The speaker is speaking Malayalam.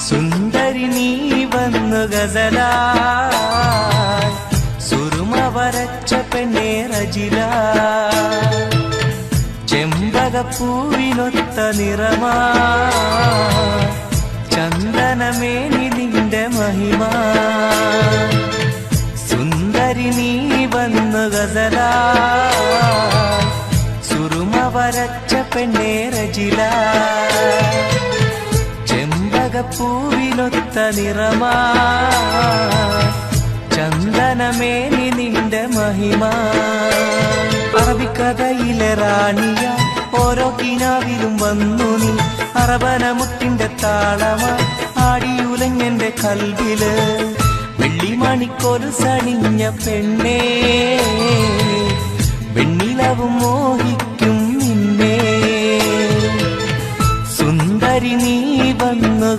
സുന്ദരി നീ വന്നു ഗസലായി സുറുമ വരച്ച പെണ്ണേ റജില ചെമ്പകപ്പൂവിനൊത്ത നിറമാ ചന്ദനമേനി നിന്റെ മഹിമ സുന്ദരി നീ വന്നു ഗസലായി സുറുമ വരച്ച പെണ്ണേ റജില ചെമ്പകപ്പൂവിനൊത്ത നിറമാ ചന്ദനമേനി നിന്റെ മഹിമ അറബിക്കഥയിലെ റാണിയ ഓരോ കിനാവിലും വന്നു നീ അറബനമുട്ടിന്റെ താളമാ ആടിയുലഞ്ഞെന്റെ കൽവില് വെള്ളിമണിക്കൊരു സണിഞ്ഞ പെണ്ണേ വെണ്ണിലവും മോഹിക്കും നിന്നെ സുന്ദരി നീ വന്നു